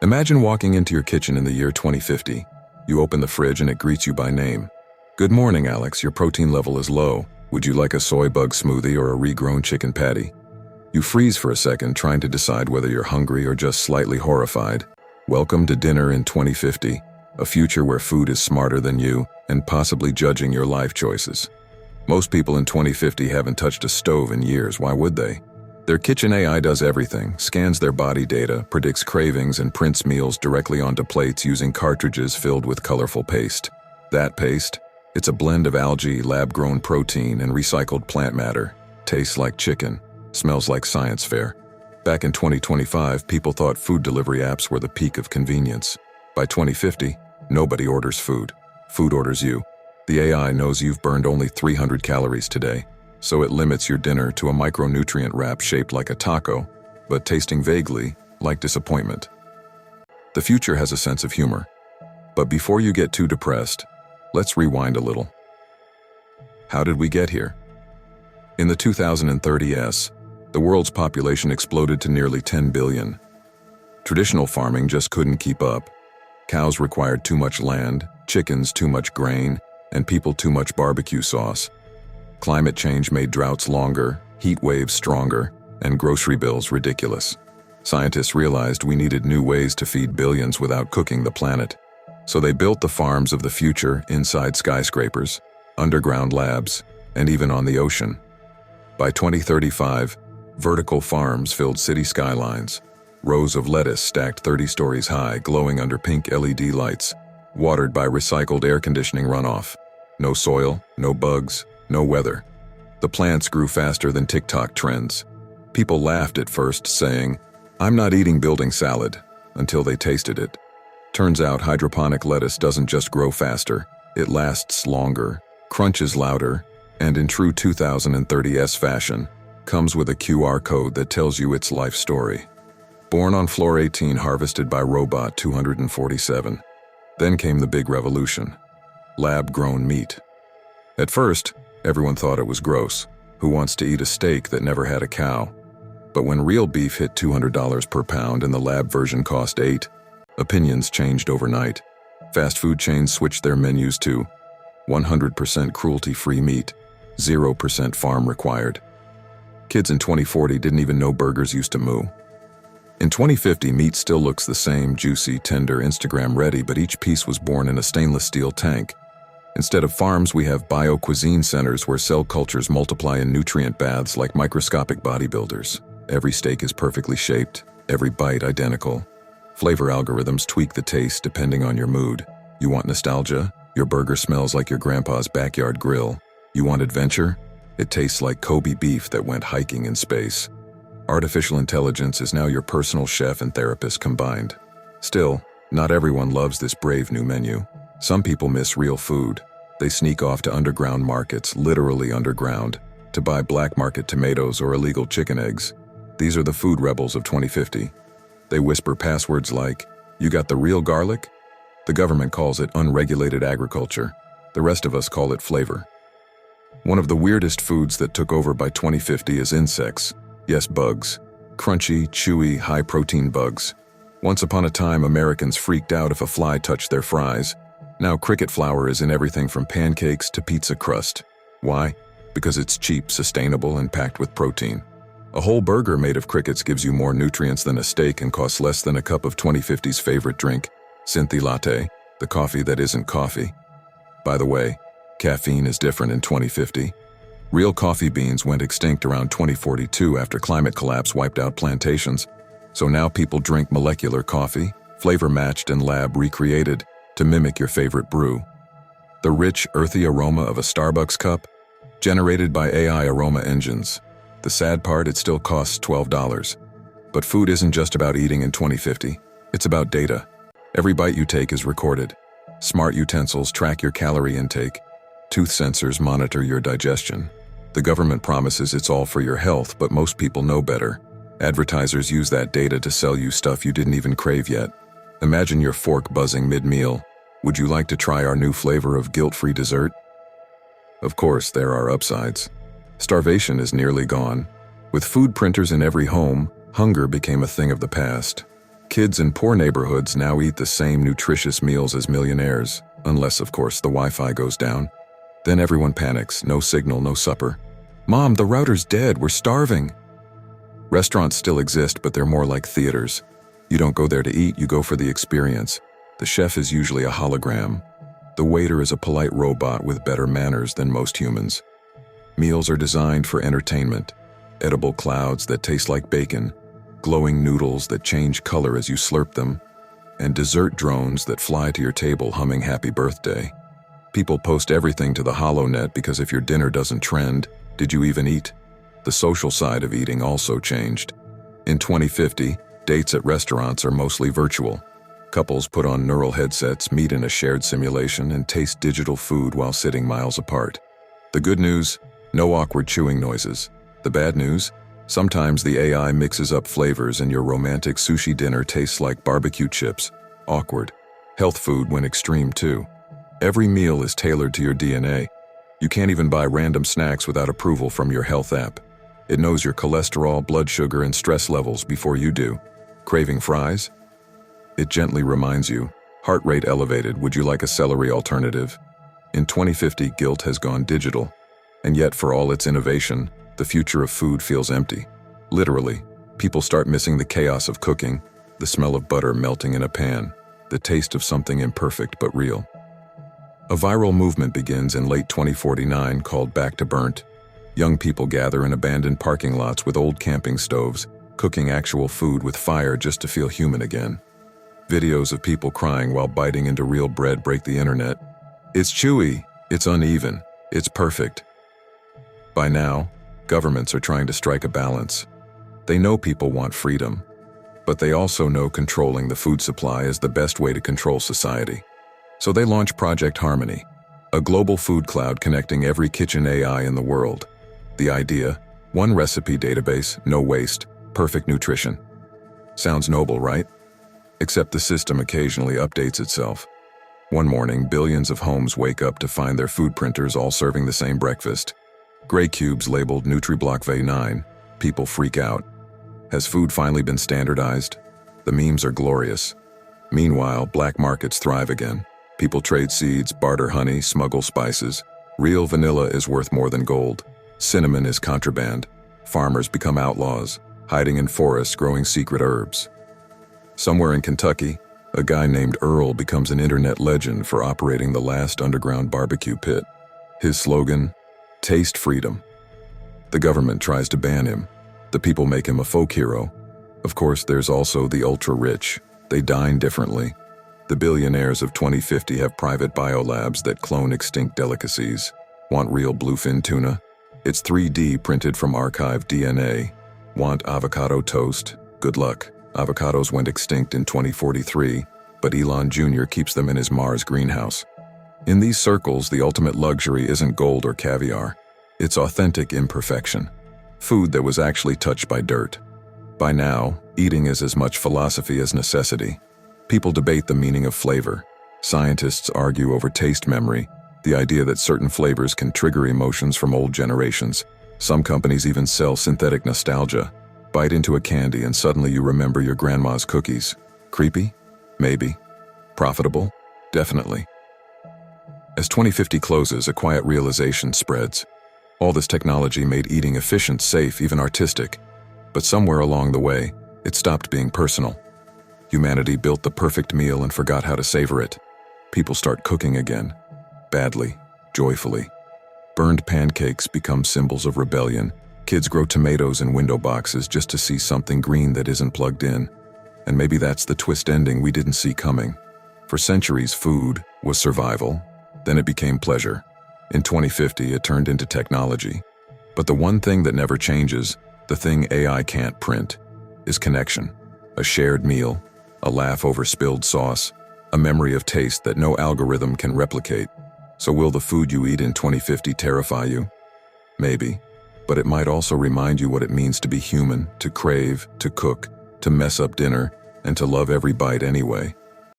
Imagine walking into your kitchen in the year 2050. You open the fridge and it greets you by name. Good morning, Alex. Your protein level is low. Would you like a soy bug smoothie or a regrown chicken patty? You freeze for a second, trying to decide whether you're hungry or just slightly horrified. Welcome to dinner in 2050, a future where food is smarter than you and possibly judging your life choices. Most people in 2050 haven't touched a stove in years. Why would they? Their kitchen AI does everything, scans their body data, predicts cravings, and prints meals directly onto plates using cartridges filled with colorful paste. That paste? It's a blend of algae, lab-grown protein, and recycled plant matter. Tastes like chicken. Smells like science fair. Back in 2025, people thought food delivery apps were the peak of convenience. By 2050, nobody orders food. Food orders you. The AI knows you've burned only 300 calories today, so it limits your dinner to a micronutrient wrap shaped like a taco, but tasting vaguely like disappointment. The future has a sense of humor. But before you get too depressed, let's rewind a little. How did we get here? In the 2030s, the world's population exploded to nearly 10 billion. Traditional farming just couldn't keep up. Cows required too much land, chickens too much grain, and people too much barbecue sauce. Climate change made droughts longer, heat waves stronger, and grocery bills ridiculous. Scientists realized we needed new ways to feed billions without cooking the planet. So they built the farms of the future inside skyscrapers, underground labs, and even on the ocean. By 2035, vertical farms filled city skylines. Rows of lettuce stacked 30 stories high, glowing under pink LED lights, watered by recycled air conditioning runoff. No soil, no bugs, no weather. The plants grew faster than TikTok trends. People laughed at first, saying, "I'm not eating building salad," until they tasted it. Turns out hydroponic lettuce doesn't just grow faster, it lasts longer, crunches louder, and in true 2030s fashion, comes with a QR code that tells you its life story. Born on floor 18, harvested by robot 247. Then came the big revolution. Lab-grown meat. At first, everyone thought it was gross. Who wants to eat a steak that never had a cow? But when real beef hit $200 per pound and the lab version cost $8, opinions changed overnight. Fast food chains switched their menus to 100% cruelty-free meat, 0% farm required. Kids in 2040 didn't even know burgers used to moo. In 2050, meat still looks the same, juicy, tender, Instagram-ready, but each piece was born in a stainless steel tank. Instead of farms, we have bio-cuisine centers where cell cultures multiply in nutrient baths like microscopic bodybuilders. Every steak is perfectly shaped, every bite identical. Flavor algorithms tweak the taste depending on your mood. You want nostalgia? Your burger smells like your grandpa's backyard grill. You want adventure? It tastes like Kobe beef that went hiking in space. Artificial intelligence is now your personal chef and therapist combined. Still, not everyone loves this brave new menu. Some people miss real food. They sneak off to underground markets, literally underground, to buy black market tomatoes or illegal chicken eggs. These are the food rebels of 2050. They whisper passwords like, "You got the real garlic?" The government calls it unregulated agriculture. The rest of us call it flavor. One of the weirdest foods that took over by 2050 is insects. Yes, bugs. Crunchy, chewy, high-protein bugs. Once upon a time, Americans freaked out if a fly touched their fries. Now cricket flour is in everything from pancakes to pizza crust. Why? Because it's cheap, sustainable, and packed with protein. A whole burger made of crickets gives you more nutrients than a steak and costs less than a cup of 2050's favorite drink, Synthi Latte, the coffee that isn't coffee. By the way, caffeine is different in 2050. Real coffee beans went extinct around 2042 after climate collapse wiped out plantations. So now people drink molecular coffee, flavor matched and lab recreated, to mimic your favorite brew. The rich, earthy aroma of a Starbucks cup, generated by AI aroma engines. The sad part, it still costs $12. But food isn't just about eating in 2050. It's about data. Every bite you take is recorded. Smart utensils track your calorie intake. Tooth sensors monitor your digestion. The government promises it's all for your health, but most people know better. Advertisers use that data to sell you stuff you didn't even crave yet. Imagine your fork buzzing mid-meal. Would you like to try our new flavor of guilt-free dessert? Of course, there are upsides. Starvation is nearly gone. With food printers in every home, hunger became a thing of the past. Kids in poor neighborhoods now eat the same nutritious meals as millionaires, unless, of course, the Wi-Fi goes down. Then everyone panics, no signal, no supper. Mom, the router's dead, we're starving. Restaurants still exist, but they're more like theaters. You don't go there to eat, you go for the experience. The chef is usually a hologram. The waiter is a polite robot with better manners than most humans. Meals are designed for entertainment. Edible clouds that taste like bacon, glowing noodles that change color as you slurp them, and dessert drones that fly to your table humming happy birthday. People post everything to the HoloNet because if your dinner doesn't trend, did you even eat? The social side of eating also changed. In 2050, dates at restaurants are mostly virtual. Couples put on neural headsets, meet in a shared simulation, and taste digital food while sitting miles apart. The good news? No awkward chewing noises. The bad news? Sometimes the AI mixes up flavors and your romantic sushi dinner tastes like barbecue chips. Awkward. Health food went extreme too. Every meal is tailored to your DNA. You can't even buy random snacks without approval from your health app. It knows your cholesterol, blood sugar, and stress levels before you do. Craving fries? It gently reminds you. Heart rate elevated, would you like a celery alternative? In 2050, guilt has gone digital. And yet, for all its innovation, the future of food feels empty. Literally, people start missing the chaos of cooking, the smell of butter melting in a pan, the taste of something imperfect but real. A viral movement begins in late 2049 called Back to Burnt. Young people gather in abandoned parking lots with old camping stoves, cooking actual food with fire just to feel human again. Videos of people crying while biting into real bread break the internet. It's chewy, it's uneven, it's perfect. By now, governments are trying to strike a balance. They know people want freedom, but they also know controlling the food supply is the best way to control society. So they launch Project Harmony, a global food cloud connecting every kitchen AI in the world. The idea, one recipe database, no waste, perfect nutrition. Sounds noble, right? Except the system occasionally updates itself. One morning, billions of homes wake up to find their food printers all serving the same breakfast. Gray cubes labeled NutriBlock V9. People freak out. Has food finally been standardized? The memes are glorious. Meanwhile, black markets thrive again. People trade seeds, barter honey, smuggle spices. Real vanilla is worth more than gold. Cinnamon is contraband. Farmers become outlaws, hiding in forests growing secret herbs. Somewhere in Kentucky, a guy named Earl becomes an internet legend for operating the last underground barbecue pit. His slogan, taste freedom. The government tries to ban him. The people make him a folk hero. Of course, there's also the ultra-rich. They dine differently. The billionaires of 2050 have private biolabs that clone extinct delicacies. Want real bluefin tuna? It's 3D printed from archived DNA. Want avocado toast? Good luck. Avocados went extinct in 2043, but Elon Jr. keeps them in his Mars greenhouse. In these circles, the ultimate luxury isn't gold or caviar. It's authentic imperfection. Food that was actually touched by dirt. By now, eating is as much philosophy as necessity. People debate the meaning of flavor. Scientists argue over taste memory, the idea that certain flavors can trigger emotions from old generations. Some companies even sell synthetic nostalgia. Bite into a candy and suddenly you remember your grandma's cookies. Creepy? Maybe. Profitable? Definitely. As 2050 closes, a quiet realization spreads. All this technology made eating efficient, safe, even artistic. But somewhere along the way, it stopped being personal. Humanity built the perfect meal and forgot how to savor it. People start cooking again. Badly, joyfully. Burned pancakes become symbols of rebellion. Kids grow tomatoes in window boxes just to see something green that isn't plugged in. And maybe that's the twist ending we didn't see coming. For centuries, food was survival. Then it became pleasure. In 2050, it turned into technology. But the one thing that never changes, the thing AI can't print, is connection. A shared meal, a laugh over spilled sauce, a memory of taste that no algorithm can replicate. So will the food you eat in 2050 terrify you? Maybe. But it might also remind you what it means to be human, to crave, to cook, to mess up dinner, and to love every bite anyway.